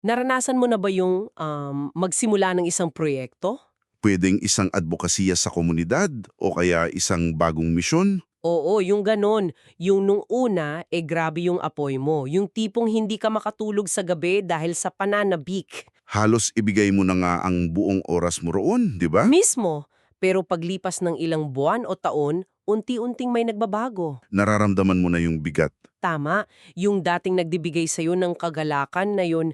Naranasan mo na ba yung magsimula ng isang proyekto? Pwedeng isang advokasya sa komunidad o kaya isang bagong misyon. Oo, yung ganon. Yung nung una, grabe yung apoy mo. Yung tipong hindi ka makatulog sa gabi dahil sa pananabik. Halos ibigay mo na nga ang buong oras mo roon, di ba? Mismo. Pero paglipas ng ilang buwan o taon, unti-unting may nagbabago. Nararamdaman mo na yung bigat. Tama, yung dating nagbibigay sa'yo ng kagalakan na yun,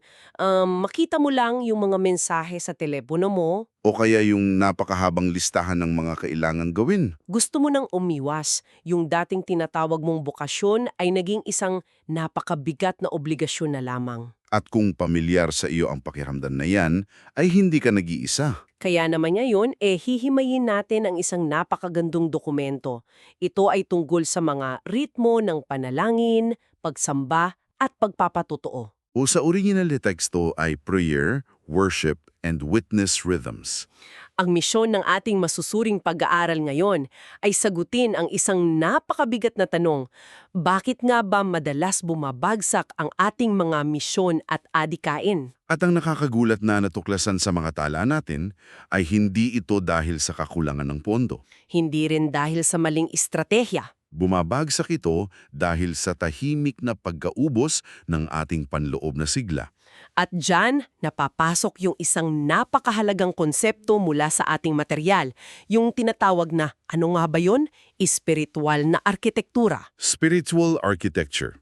makita mo lang yung mga mensahe sa telepono mo. O kaya yung napakahabang listahan ng mga kailangan gawin. Gusto mo nang umiwas, yung dating tinatawag mong bokasyon ay naging isang napakabigat na obligasyon na lamang. At kung pamilyar sa iyo ang pakiramdam na yan, ay hindi ka nag-iisa. Kaya naman ngayon, hihimayin natin ang isang napakagandong dokumento. Ito ay tungkol sa mga ritmo ng panalangin, pagsamba, at pagpapatotoo. O sa original na teksto ay prayer, worship, and witness rhythms. Ang misyon ng ating masusuring pag-aaral ngayon ay sagutin ang isang napakabigat na tanong, bakit nga ba madalas bumabagsak ang ating mga misyon at adikain? At ang nakakagulat na natuklasan sa mga tala natin ay hindi ito dahil sa kakulangan ng pondo. Hindi rin dahil sa maling estratehiya. Bumabagsak ito dahil sa tahimik na pagkaubos ng ating panloob na sigla. At dyan, napapasok yung isang napakahalagang konsepto mula sa ating material, yung tinatawag na, ano nga ba yun? Espiritual na arkitektura. Spiritual architecture.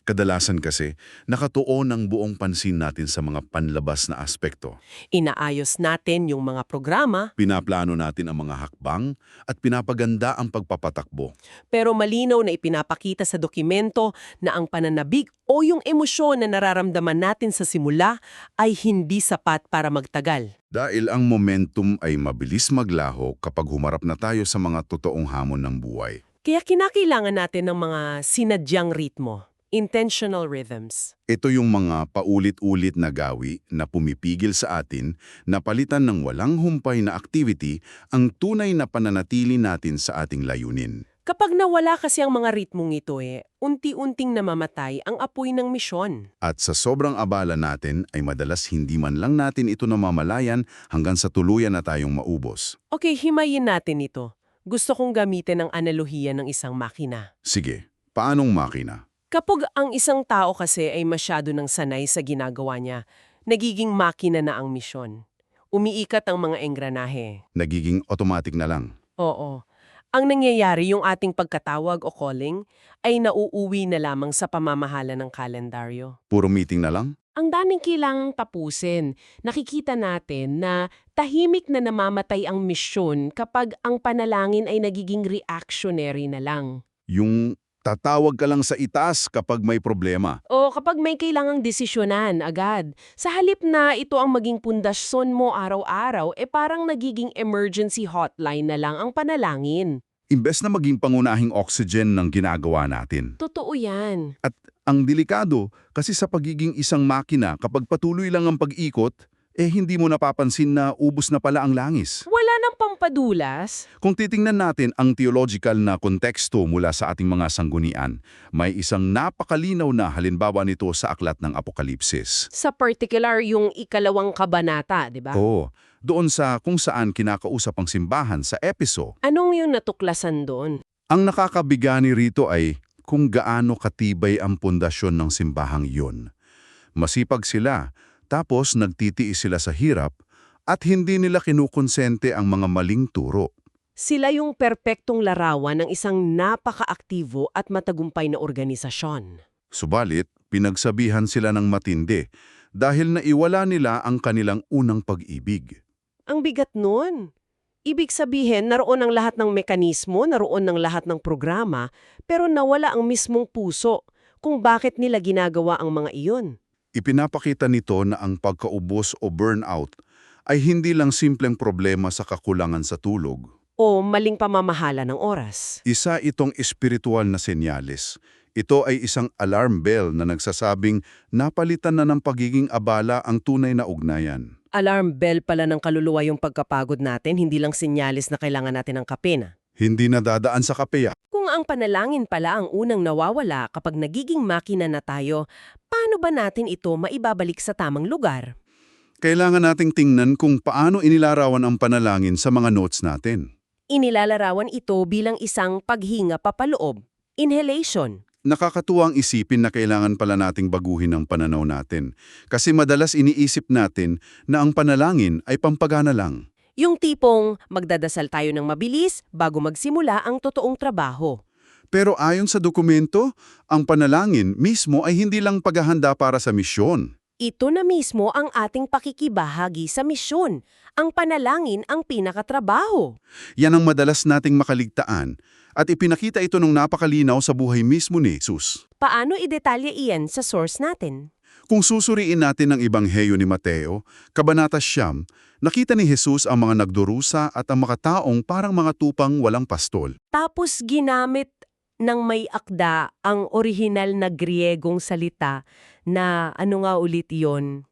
Kadalasan kasi, nakatuon ang buong pansin natin sa mga panlabas na aspekto. Inaayos natin yung mga programa, Pinaplano natin ang mga hakbang at pinapaganda ang pagpapatakbo. pero malinaw na ipinapakita sa dokumento na ang pananabik o yung emosyon na nararamdaman natin sa simula ay hindi sapat para magtagal. Dahil ang momentum ay mabilis maglaho kapag humarap na tayo sa mga totoong hamon ng buhay. Kaya kinakailangan natin ng mga sinadyang ritmo, intentional rhythms. Ito yung mga paulit-ulit na gawi na pumipigil sa atin na palitan ng walang humpay na activity ang tunay na pananatili natin sa ating layunin. Kapag nawala kasi ang mga ritmong ito unti-unting namamatay ang apoy ng misyon. At sa sobrang abala natin ay madalas hindi man lang natin ito namamalayan hanggang sa tuluyan na tayong maubos. Okay, himayin natin ito. Gusto kong gamitin ang analohiya ng isang makina. Sige, paanong makina? Kapag ang isang tao kasi ay masyado nang sanay sa ginagawa niya, nagiging makina na ang misyon. Umiikat ang mga engranahe. Nagiging automatic na lang. Oo. Ang nangyayari yung ating pagkatawag o calling ay nauuwi na lamang sa pamamahala ng kalendaryo. Puro meeting na lang? Ang daming kailangang tapusin. Nakikita natin na tahimik na namamatay ang misyon kapag ang panalangin ay nagiging reactionary na lang. Yung tatawag ka lang sa itaas kapag may problema. O kapag may kailangang desisyonan agad. Sa halip na ito ang maging pundasyon mo araw-araw, parang nagiging emergency hotline na lang ang panalangin. Imbes na maging pangunahing oxygen ng ginagawa natin. Totoo yan. At ang delikado, kasi sa pagiging isang makina, kapag patuloy lang ang pag-ikot, hindi mo napapansin na ubos na pala ang langis. Wala nang pampadulas. Kung titingnan natin ang theological na konteksto mula sa ating mga sanggunian, may isang napakalinaw na halimbawa nito sa aklat ng Apokalipsis. Sa particular, yung ikalawang kabanata, di ba? Oo, doon sa kung saan kinakausap ang simbahan sa Epeso. Anong yung natuklasan doon? Ang nakakabigani rito ay kung gaano katibay ang pundasyon ng simbahang yun. Masipag sila, tapos nagtitiis sila sa hirap at hindi nila kinukonsente ang mga maling turo. Sila yung perpektong larawan ng isang napaka-aktibo at matagumpay na organisasyon. Subalit, pinagsabihan sila ng matindi dahil naiwala nila ang kanilang unang pag-ibig. Ang bigat nun. Ibig sabihin, naroon ang lahat ng mekanismo, naroon ang lahat ng programa, pero nawala ang mismong puso kung bakit nila ginagawa ang mga iyon. Ipinapakita nito na ang pagkaubos o burnout ay hindi lang simpleng problema sa kakulangan sa tulog. O maling pamamahala ng oras. Isa itong espiritual na senyales. Ito ay isang alarm bell na nagsasabing napalitan na ng pagiging abala ang tunay na ugnayan. Alarm bell pala ng kaluluwa yung pagkapagod natin, hindi lang sinyalis na kailangan natin ng kape na. Hindi na dadaan sa kapeya. Kung Kung ang panalangin pala ang unang nawawala kapag nagiging makina na tayo, paano ba natin ito maibabalik sa tamang lugar? Kailangan nating tingnan kung paano inilarawan ang panalangin sa mga notes natin. Inilalarawan ito bilang isang paghinga papaloob, inhalation. Nakakatuwang isipin na kailangan pala nating baguhin ang pananaw natin. Kasi madalas iniisip natin na ang panalangin ay pampagana lang. Yung tipong magdadasal tayo ng mabilis bago magsimula ang totoong trabaho. Pero ayon sa dokumento, ang panalangin mismo ay hindi lang paghahanda para sa misyon. Ito na mismo ang ating pakikibahagi sa misyon. Ang panalangin ang pinakatrabaho. Yan ang madalas nating makaligtaan at ipinakita ito ng napakalinaw sa buhay mismo ni Jesus. Paano idetalye iyan sa source natin? Kung susuriin natin ang Ebanghelyo ni Mateo, Kabanata 9, nakita ni Jesus ang mga nagdurusa at ang mga taong parang mga tupang walang pastol. Tapos ginamit ng may akda ang orihinal na Griegong salita na ano nga ulit yon?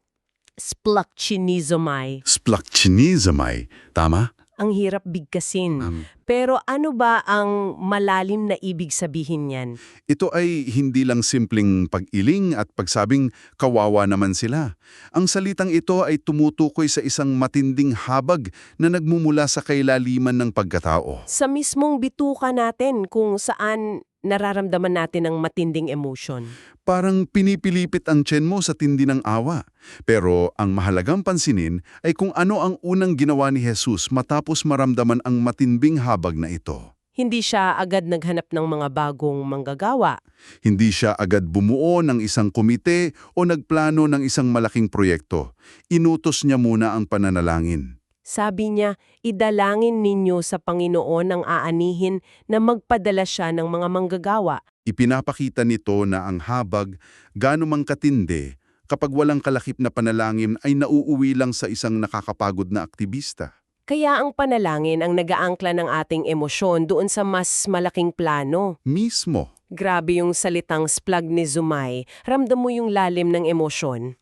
Splachchinizomai. Splachchinizomai, tama? Ang hirap bigkasin. Pero ano ba ang malalim na ibig sabihin niyan? Ito ay hindi lang simpleng pag-iling at pagsabing kawawa naman sila. Ang salitang ito ay tumutukoy sa isang matinding habag na nagmumula sa kailaliman ng pagkatao. Sa mismong bituka natin kung saan nararamdaman natin ang matinding emotion. Parang pinipilipit ang tiyan mo sa tindi ng awa. Pero ang mahalagang pansinin ay kung ano ang unang ginawa ni Jesus matapos maramdaman ang matinding habag na ito. Hindi siya agad naghanap ng mga bagong manggagawa. Hindi siya agad bumuo ng isang komite o nagplano ng isang malaking proyekto. Inutos niya muna ang pananalangin. Sabi niya, idalangin ninyo sa Panginoon ang aanihin na magpadala siya ng mga manggagawa. Ipinapakita nito na ang habag, gaano mang katindi, kapag walang kalakip na panalangin ay nauuwi lang sa isang nakakapagod na aktivista. Kaya ang panalangin ang nagaangkla ng ating emosyon doon sa mas malaking plano. Mismo. Grabe yung salitang splagnizuomai. Ramdam mo yung lalim ng emosyon.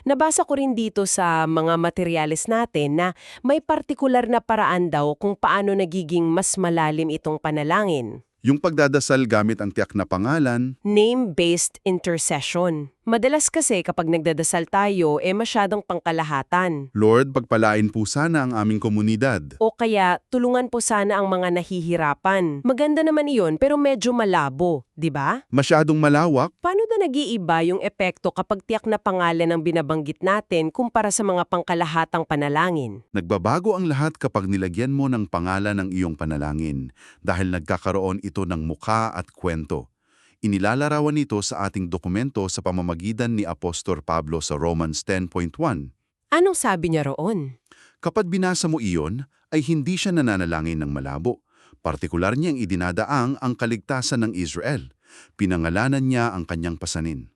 Nabasa ko rin dito sa mga materyales natin na may partikular na paraan daw kung paano nagiging mas malalim itong panalangin. Yung pagdadasal gamit ang tiyak na pangalan, Name-based intercession. Madalas kasi kapag nagdadasal tayo, masyadong pangkalahatan. Lord, pagpalain po sana ang aming komunidad. O kaya, tulungan po sana ang mga nahihirapan. Maganda naman iyon pero medyo malabo, di ba? Masyadong malawak, Paano na nag-iiba yung epekto kapag tiyak na pangalan ang binabanggit natin kumpara sa mga pangkalahatang panalangin? nagbabago ang lahat kapag nilagyan mo ng pangalan ng iyong panalangin dahil nagkakaroon ito ng mukha at kwento. Inilalarawan nito sa ating dokumento sa pamamagitan ni Apostol Pablo sa Romans 10.1. Anong sabi niya roon? Kapag binasa mo iyon, ay hindi siya nananalangin ng malabo. Partikular niyang idinadaang ang kaligtasan ng Israel. Pinangalanan niya ang kanyang pasanin.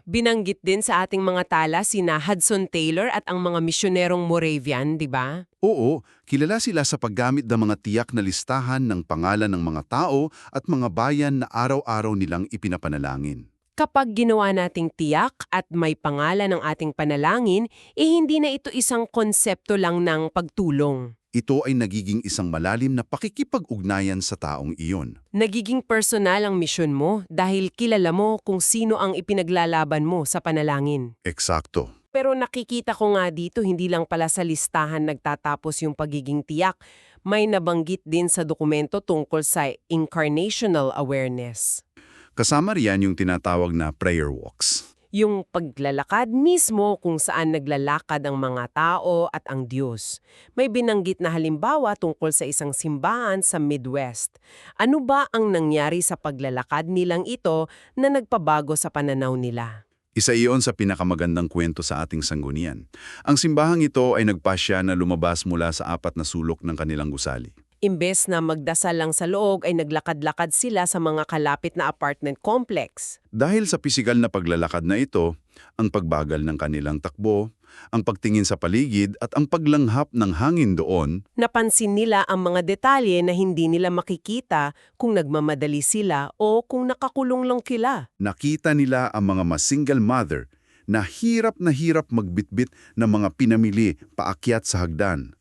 Binanggit din sa ating mga tala sina Hudson Taylor at ang mga misyonerong Moravian, di ba? Oo, kilala sila sa paggamit ng mga tiyak na listahan ng pangalan ng mga tao at mga bayan na araw-araw nilang ipinapanalangin. Kapag ginawa nating tiyak at may pangalan ng ating panalangin, hindi na ito isang konsepto lang ng pagtulong. Ito ay nagiging isang malalim na pakikipag-ugnayan sa taong iyon. Nagiging personal ang misyon mo dahil kilala mo kung sino ang ipinaglalaban mo sa panalangin. Eksakto. Pero nakikita ko nga dito, hindi lang pala sa listahan nagtatapos yung pagiging tiyak. May nabanggit din sa dokumento tungkol sa incarnational awareness. Kasama riyan yung tinatawag na prayer walks. Yung paglalakad mismo kung saan naglalakad ang mga tao at ang Diyos. May binanggit na halimbawa tungkol sa isang simbahan sa Midwest. Ano ba ang nangyari sa paglalakad nilang ito na nagpabago sa pananaw nila? Isa iyon sa pinakamagandang kwento sa ating sanggunian. Ang simbahang ito ay nagpasya na lumabas mula sa 4 na sulok ng kanilang gusali. Imbes na magdasal lang sa loob ay naglakad-lakad sila sa mga kalapit na apartment complex. Dahil sa pisikal na paglalakad na ito, ang pagbagal ng kanilang takbo, ang pagtingin sa paligid at ang paglanghap ng hangin doon, Napansin nila ang mga detalye na hindi nila makikita kung nagmamadali sila o kung nakakulong lang sila. nakita nila ang mga single mother na hirap magbitbit ng mga pinamili paakyat sa hagdan.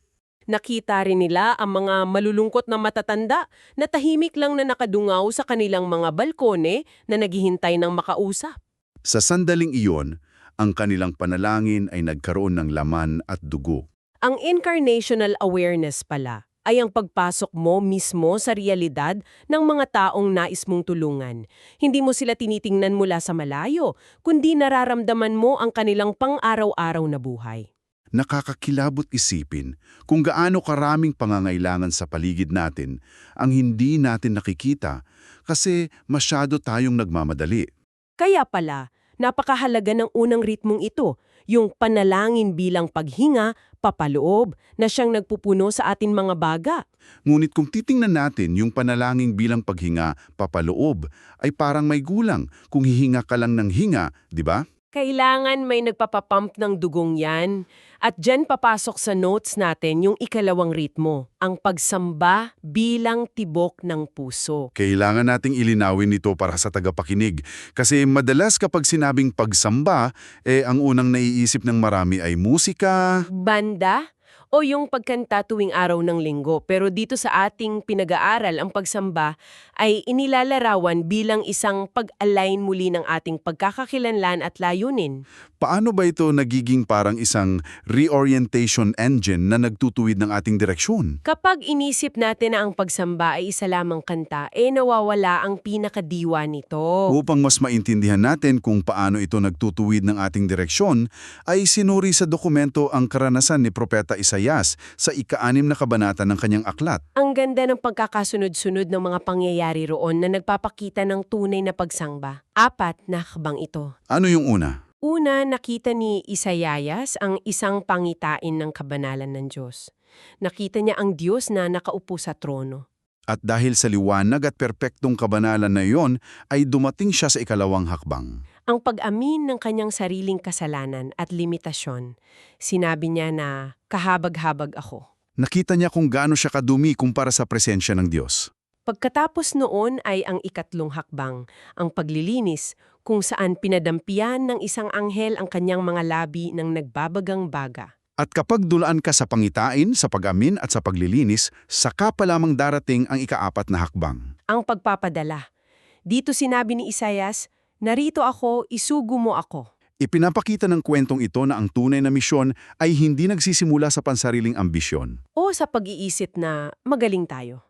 Nakita rin nila ang mga malulungkot na matatanda na tahimik lang na nakadungaw sa kanilang mga balkone na naghihintay ng makausap. Sa sandaling iyon, ang kanilang panalangin ay nagkaroon ng laman at dugo. Ang incarnational awareness pala ay ang pagpasok mo mismo sa realidad ng mga taong nais mong tulungan. Hindi mo sila tinitingnan mula sa malayo, kundi nararamdaman mo ang kanilang pang-araw-araw na buhay. Nakakakilabot isipin kung gaano karaming pangangailangan sa paligid natin ang hindi natin nakikita kasi masyado tayong nagmamadali. Kaya pala, napakahalaga ng unang ritmong ito, yung panalangin bilang paghinga, papaloob, na siyang nagpupuno sa atin mga baga. Ngunit kung titingnan natin yung panalangin bilang paghinga, papaloob, ay parang may gulang kung hihinga ka lang ng hinga, di ba? Kailangan may nagpapapump ng dugong yan. At dyan papasok sa notes natin yung ikalawang ritmo, ang pagsamba bilang tibok ng puso. Kailangan nating ilinawin ito para sa tagapakinig kasi madalas kapag sinabing pagsamba, ang unang naiisip ng marami ay musika. Banda o yung pagkanta tuwing araw ng linggo. Pero dito sa ating pinag-aaral, ang pagsamba ay inilalarawan bilang isang pag-align muli ng ating pagkakakilanlan at layunin. Paano ba ito nagiging parang isang reorientation engine na nagtutuwid ng ating direksyon? Kapag inisip natin na ang pagsamba ay isa lamang kanta, nawawala ang pinakadiwa nito. Upang mas maintindihan natin kung paano ito nagtutuwid ng ating direksyon, ay sinuri sa dokumento ang karanasan ni Propeta Isaias sa ika-6 na kabanata ng kanyang aklat. Ang ganda ng pagkakasunod-sunod ng mga pangyayari roon na nagpapakita ng tunay na pagsamba. 4 na hakbang ito. Ano yung una? Una, nakita ni Isaias ang isang pangitain ng kabanalan ng Diyos. Nakita niya ang Diyos na nakaupo sa trono. At dahil sa liwanag at perpektong kabanalan na iyon, ay dumating siya sa ikalawang hakbang. Ang pag-amin ng kanyang sariling kasalanan at limitasyon. Sinabi niya na kahabag-habag ako. Nakita niya kung gaano siya kadumi kumpara sa presensya ng Diyos. Pagkatapos noon ay ang ikatlong hakbang, ang paglilinis, kung saan pinadampian ng isang anghel ang kanyang mga labi ng nagbabagang baga. At kapag dulaan ka sa pangitain, sa pag-amin at sa paglilinis, saka pa lamang darating ang ika-4 na hakbang. Ang pagpapadala. Dito sinabi ni Isaias, narito ako, isugo mo ako. Ipinapakita ng kwentong ito na ang tunay na misyon ay hindi nagsisimula sa pansariling ambisyon. O sa pag-iisip na magaling tayo.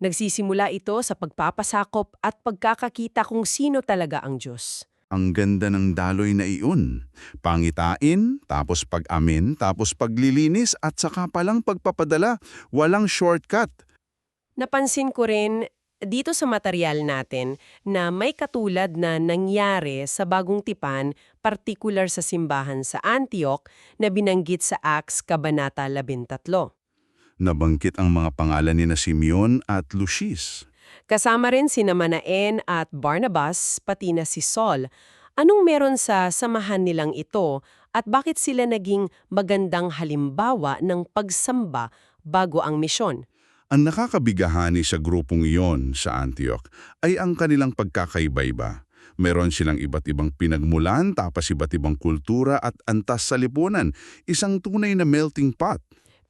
Nagsisimula ito sa pagpapasakop at pagkakakita kung sino talaga ang Diyos. Ang ganda ng daloy na iyon. Pangitain, tapos pag-amin, tapos paglilinis at saka palang pagpapadala. Walang shortcut. Napansin ko rin dito sa material natin na may katulad na nangyari sa Bagong Tipan, partikular sa simbahan sa Antioch na binanggit sa Acts Kabanata 13. Nabanggit ang mga pangalan ni Simeon at Lucius. Kasama rin sina Manaen at Barnabas, pati na si Saul. Anong meron sa samahan nilang ito at bakit sila naging magandang halimbawa ng pagsamba bago ang misyon? Ang nakakabigahani sa grupong iyon sa Antioch ay ang kanilang pagkakaiba-iba. Meron silang iba't ibang pinagmulan, tapos iba't ibang kultura at antas sa lipunan. Isang tunay na melting pot.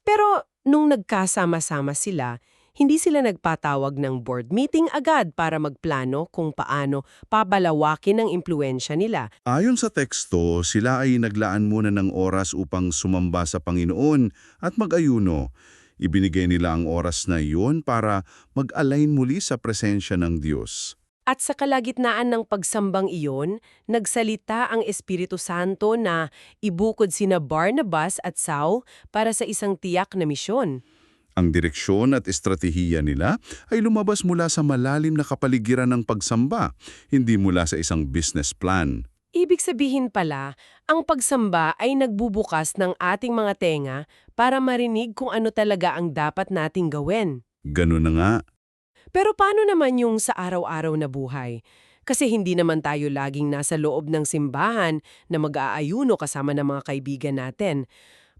Pero nung nagkasama-sama sila, hindi sila nagpatawag ng board meeting agad para magplano kung paano pabalawakin ang impluensya nila. Ayon sa teksto, sila ay naglaan muna ng oras upang sumamba sa Panginoon at mag-ayuno. Ibinigay nila ang oras na iyon para mag-align muli sa presensya ng Diyos. At sa kalagitnaan ng pagsambang iyon, nagsalita ang Espiritu Santo na ibukod sina Barnabas at Saul para sa isang tiyak na misyon. Ang direksyon at estratehiya nila ay lumabas mula sa malalim na kapaligiran ng pagsamba, hindi mula sa isang business plan. Ibig sabihin pala, ang pagsamba ay nagbubukas ng ating mga tenga para marinig kung ano talaga ang dapat nating gawin. Ganun na nga. Pero paano naman yung sa araw-araw na buhay? Kasi hindi naman tayo laging nasa loob ng simbahan na mag-aayuno kasama ng mga kaibigan natin.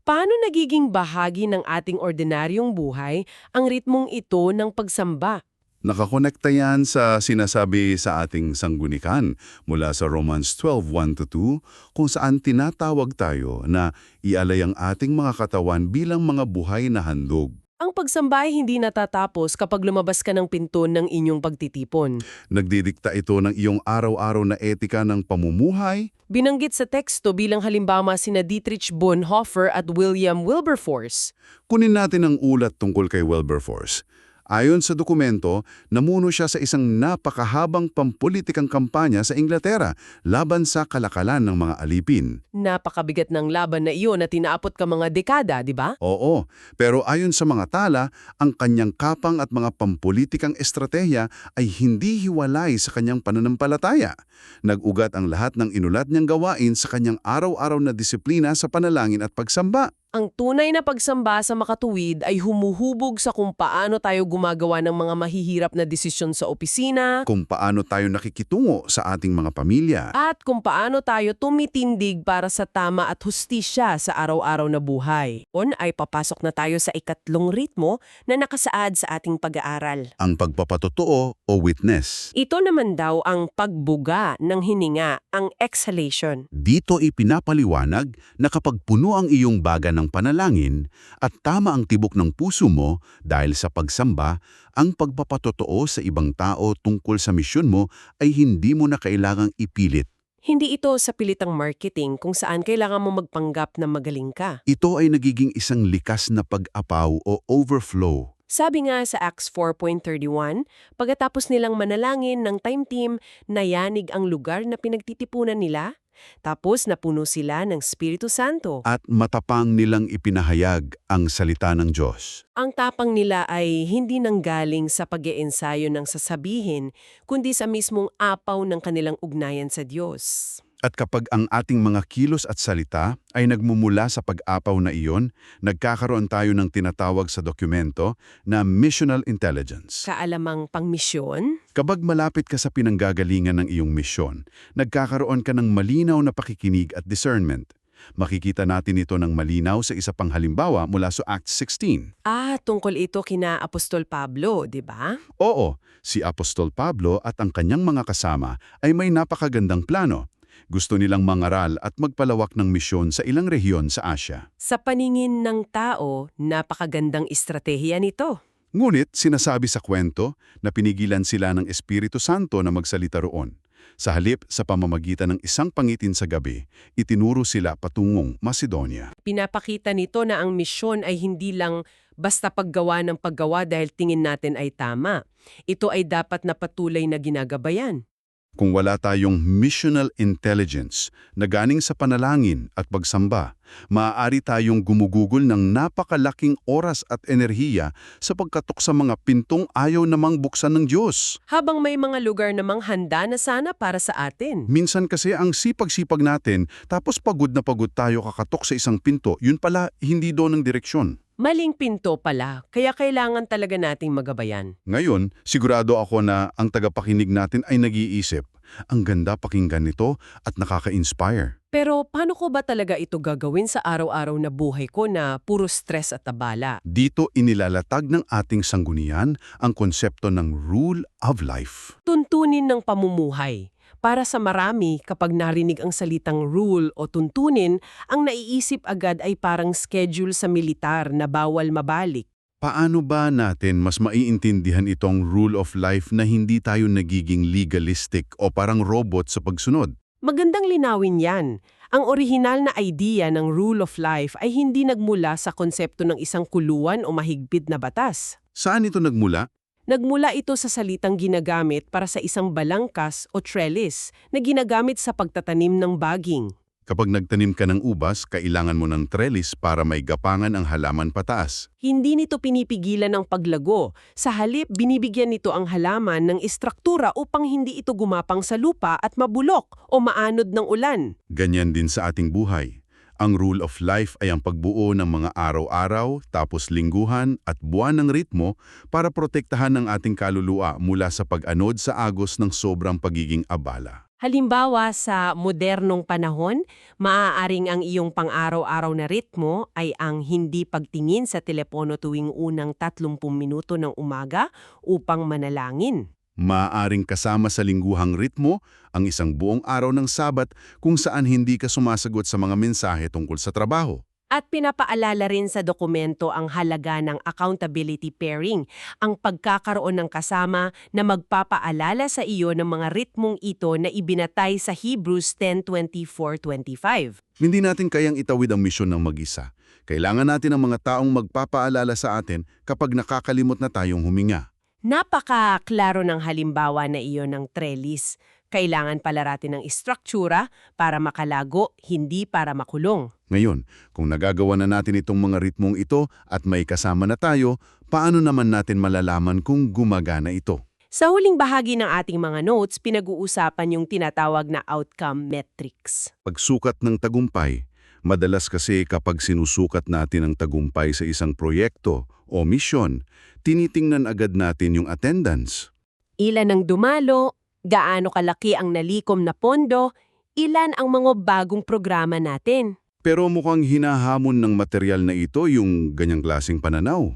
Paano nagiging bahagi ng ating ordinaryong buhay ang ritmong ito ng pagsamba? Nakakonekta yan sa sinasabi sa ating sanggunikan mula sa Romans 12:1-2 kung saan tinatawag tayo na ialay ang ating mga katawan bilang mga buhay na handog. Ang pagsamba ay hindi natatapos kapag lumabas ka ng pinto ng inyong pagtitipon. Nagdidikta ito ng iyong araw-araw na etika ng pamumuhay. Binanggit sa teksto bilang halimbawa sina Dietrich Bonhoeffer at William Wilberforce. Kunin natin ang ulat tungkol kay Wilberforce. Ayon sa dokumento, namuno siya sa isang napakahabang pampulitikang kampanya sa Inglaterra laban sa kalakalan ng mga alipin. Napakabigat ng laban na iyon na tinaapot ka mga dekada, di ba? Oo, pero ayon sa mga tala, ang kanyang kapang at mga pampulitikang estratehiya ay hindi hiwalay sa kanyang pananampalataya. Nag-ugat ang lahat ng inulat niyang gawain sa kanyang araw-araw na disiplina sa panalangin at pagsamba. Ang tunay na pagsamba sa makatuwid ay humuhubog sa kung paano tayo gumagawa ng mga mahihirap na desisyon sa opisina, Kung paano tayo nakikitungo sa ating mga pamilya. at kung paano tayo tumitindig para sa tama at hustisya sa araw-araw na buhay. On ay papasok na tayo sa ikatlong ritmo na nakasaad sa ating pag-aaral. Ang pagpapatotoo o witness. Ito naman daw ang pagbuga ng hininga, ang exhalation. Dito ipinapaliwanag na kapag puno ang iyong baga ng panalangin at tama ang tibok ng puso mo dahil sa pagsamba, ang pagpapatotoo sa ibang tao tungkol sa misyon mo ay hindi mo na kailangang ipilit. Hindi ito sa pilitang marketing kung saan kailangan mo magpanggap na magaling ka. Ito ay nagiging isang likas na pag-apaw o overflow. Sabi nga sa Acts 4.31, pagkatapos nilang manalangin ng time team, nayanig ang lugar na pinagtitipunan nila, tapos napuno sila ng Espiritu Santo. At matapang nilang ipinahayag ang salita ng Diyos. Ang tapang nila ay hindi nanggaling sa pag-iensayo ng sasabihin, kundi sa mismong apaw ng kanilang ugnayan sa Diyos. At kapag ang ating mga kilos at salita ay nagmumula sa pag-apaw na iyon, nagkakaroon tayo ng tinatawag sa dokumento na missional intelligence. Kaalamang pangmisyon, Kapag malapit ka sa pinanggagalingan ng iyong misyon, nagkakaroon ka ng malinaw na pakikinig at discernment. Makikita natin ito ng malinaw sa isa pang halimbawa mula sa Acts 16. tungkol ito kina Apostol Pablo, di ba? Oo, si Apostol Pablo at ang kanyang mga kasama ay may napakagandang plano. Gusto nilang mangaral at magpalawak ng misyon sa ilang rehiyon sa Asya. Sa paningin ng tao, napakagandang estratehiya nito. Ngunit sinasabi sa kwento na pinigilan sila ng Espiritu Santo na magsalita roon. Sa halip, sa pamamagitan ng isang pangitin sa gabi, itinuro sila patungong Macedonia. Pinapakita nito na ang misyon ay hindi lang basta paggawa ng paggawa dahil tingin natin ay tama. Ito ay dapat na patuloy na ginagabayan. Kung wala tayong missional intelligence na ganing sa panalangin at pagsamba, maaari tayong gumugugol ng napakalaking oras at enerhiya sa pagkatok sa mga pintong ayaw namang buksan ng Diyos. Habang may mga lugar namang handa na sana para sa atin. Minsan kasi ang sipag-sipag natin, tapos pagod na pagod tayo kakatok sa isang pinto, yun pala hindi doon ang direksyon. Maling pinto pala, kaya kailangan talaga nating magabayan. Ngayon, sigurado ako na ang tagapakinig natin ay nag-iisip, ang ganda pakinggan nito at nakaka-inspire. Pero paano ko ba talaga ito gagawin sa araw-araw na buhay ko na puro stress at abala? Dito inilalatag ng ating sanggunian ang konsepto ng rule of life. Tuntunin ng pamumuhay. Para sa marami, kapag narinig ang salitang rule o tuntunin, ang naiisip agad ay parang schedule sa militar na bawal mabalik. Paano ba natin mas maiintindihan itong rule of life na hindi tayo nagiging legalistic o parang robot sa pagsunod? Magandang linawin yan. Ang orihinal na idea ng rule of life ay hindi nagmula sa konsepto ng isang kuluan o mahigpit na batas. Saan ito nagmula? Nagmula ito sa salitang ginagamit para sa isang balangkas o trellis na ginagamit sa pagtatanim ng baging. Kapag nagtanim ka ng ubas, kailangan mo ng trellis para may gapangan ang halaman pataas. Hindi nito pinipigilan ang paglago. Sa halip, binibigyan nito ang halaman ng istruktura upang hindi ito gumapang sa lupa at mabulok o maanod ng ulan. Ganyan din sa ating buhay. Ang rule of life ay ang pagbuo ng mga araw-araw, tapos lingguhan at buwan ng ritmo para protektahan ang ating kaluluwa mula sa pag-anod sa agos ng sobrang pagiging abala. Halimbawa, sa modernong panahon, maaaring ang iyong pang-araw-araw na ritmo ay ang hindi pagtingin sa telepono tuwing unang 30 minuto ng umaga upang manalangin. Maaaring kasama sa lingguhang ritmo ang isang buong araw ng Sabat kung saan hindi ka sumasagot sa mga mensahe tungkol sa trabaho. At pinapaalala rin sa dokumento ang halaga ng accountability pairing, ang pagkakaroon ng kasama na magpapaalala sa iyo ng mga ritmong ito na ibinatay sa Hebrews 10:24-25. Hindi natin kayang itawid ang misyon ng mag-isa. Kailangan natin ng mga taong magpapaalala sa atin kapag nakakalimot na tayong huminga. Napaka-klaro ng halimbawa na iyon ng trellis. Kailangan palaratin ng istruktura para makalago, hindi para makulong. Ngayon, kung nagagawa na natin itong mga ritmong ito at may kasama na tayo, paano naman natin malalaman kung gumagana ito? Sa huling bahagi ng ating mga notes, pinag-uusapan yung tinatawag na outcome metrics. Pagsukat ng tagumpay. Madalas kasi kapag sinusukat natin ang tagumpay sa isang proyekto o misyon, tinitingnan agad natin yung attendance. Ilan ang dumalo, gaano kalaki ang nalikom na pondo, ilan ang mga bagong programa natin. Pero mukhang hinahamon ng material na ito yung ganyang klaseng pananaw.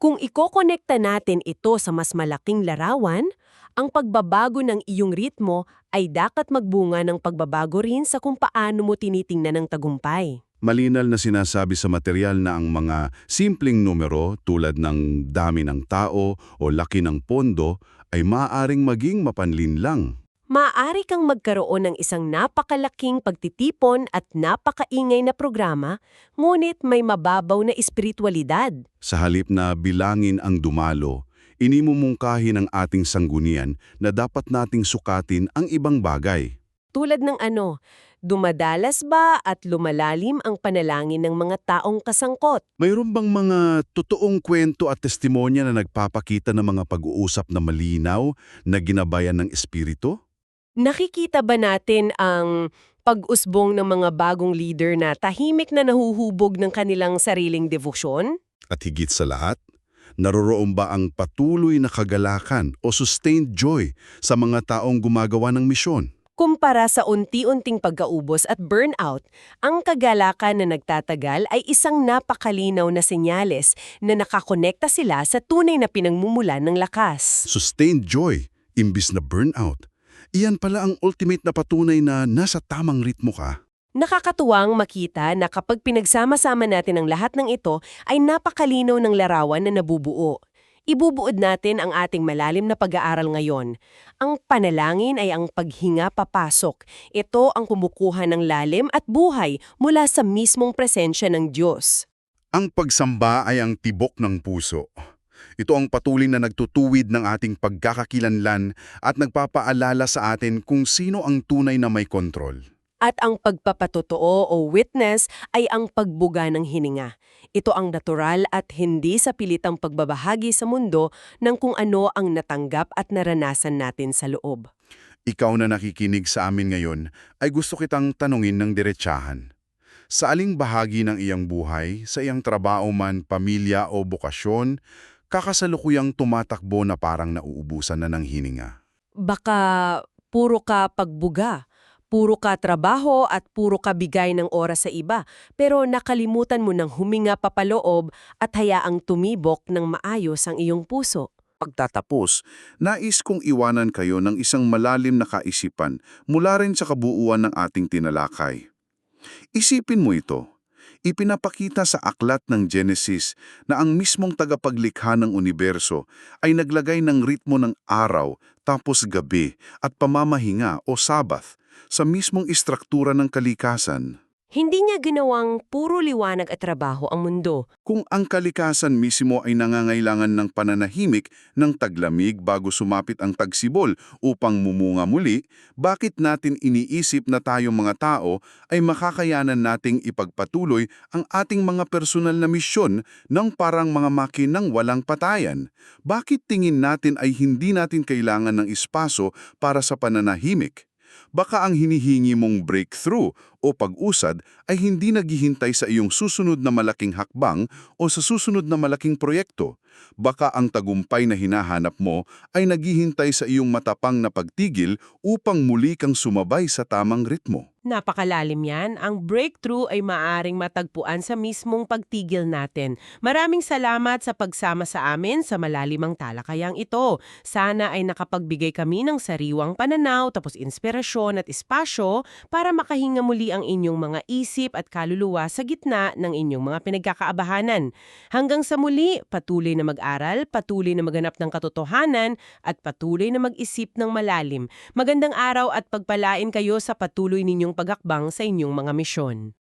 Kung ikokonekta natin ito sa mas malaking larawan, ang pagbabago ng iyong ritmo ay dapat magbunga ng pagbabago rin sa kung paano mo tinitingnan ang tagumpay. Malinal na sinasabi sa material na ang mga simpleng numero tulad ng dami ng tao o laki ng pondo ay maaaring maging mapanlinlang. Maaari kang magkaroon ng isang napakalaking pagtitipon at napakaingay na programa, ngunit may mababaw na espiritualidad. Sa halip na bilangin ang dumalo, inimumungkahi ng ating sanggunian na dapat nating sukatin ang ibang bagay. Tulad ng dumadalas ba at lumalalim ang panalangin ng mga taong kasangkot? Mayroon bang mga totoong kwento at testimonya na nagpapakita ng mga pag-uusap na malinaw na ginabayan ng espiritu? Nakikita ba natin ang pag-usbong ng mga bagong leader na tahimik na nahuhubog ng kanilang sariling devosyon? At higit sa lahat, naroroon ba ang patuloy na kagalakan o sustained joy sa mga taong gumagawa ng misyon? Kumpara sa unti-unting pagkaubos at burnout, ang kagalakan na nagtatagal ay isang napakalinaw na senyales na nakakonekta sila sa tunay na pinagmumulan ng lakas. Sustained joy, imbis na burnout. Iyan pala ang ultimate na patunay na nasa tamang ritmo ka. Nakakatuwang makita na kapag pinagsama-sama natin ang lahat ng ito ay napakalinaw ng larawan na nabubuo. Ibubuod natin ang ating malalim na pag-aaral ngayon. Ang panalangin ay ang paghinga papasok. Ito ang kumukuha ng lalim at buhay mula sa mismong presensya ng Diyos. Ang pagsamba ay ang tibok ng puso. Ito ang patuloy na nagtutuwid ng ating pagkakakilanlan at nagpapaalala sa atin kung sino ang tunay na may kontrol. At ang pagpapatotoo o witness ay ang pagbuga ng hininga. Ito ang natural at hindi sa pilitang pagbabahagi sa mundo ng kung ano ang natanggap at naranasan natin sa loob. Ikaw na nakikinig sa amin ngayon ay gusto kitang tanungin ng diretsahan. Sa aling bahagi ng iyang buhay, sa iyang trabaho man, pamilya o bokasyon, kakasalukuyang tumatakbo na parang nauubusan na ng hininga. Baka puro ka pagbuga, puro ka trabaho at puro ka bigay ng oras sa iba, pero nakalimutan mo ng huminga papaloob at hayaang tumibok ng maayos ang iyong puso. Pagtatapos, nais kong iwanan kayo ng isang malalim na kaisipan mula rin sa kabuuan ng ating tinalakay. Isipin mo ito. Ipinapakita sa aklat ng Genesis na ang mismong tagapaglikha ng universo ay naglagay ng ritmo ng araw, tapos gabi at pamamahinga o Sabbath sa mismong istruktura ng kalikasan. Hindi niya ginawang puro liwanag at trabaho ang mundo. Kung ang kalikasan mismo ay nangangailangan ng pananahimik ng taglamig bago sumapit ang tagsibol upang mumunga muli, bakit natin iniisip na tayong mga tao ay makakayanan nating ipagpatuloy ang ating mga personal na misyon ng parang mga makinang walang patayan? Bakit tingin natin ay hindi natin kailangan ng espaso para sa pananahimik? Baka ang hinihingi mong breakthrough o pag-usad ay hindi naghihintay sa iyong susunod na malaking hakbang o sa susunod na malaking proyekto. Baka ang tagumpay na hinahanap mo ay naghihintay sa iyong matapang na pagtigil upang muli kang sumabay sa tamang ritmo. Napakalalim yan. Ang breakthrough ay maaring matagpuan sa mismong pagtigil natin. Maraming salamat sa pagsama sa amin sa malalimang talakayang ito. Sana ay nakapagbigay kami ng sariwang pananaw, tapos inspirasyon at espasyo para makahinga muli ang inyong mga isip at kaluluwa sa gitna ng inyong mga pinagkakaabahanan. Hanggang sa muli, patuloy na mag-aral, patuloy na maghanap ng katotohanan, at patuloy na mag-isip ng malalim. Magandang araw at pagpalain kayo sa patuloy ninyong pagakbang sa inyong mga misyon.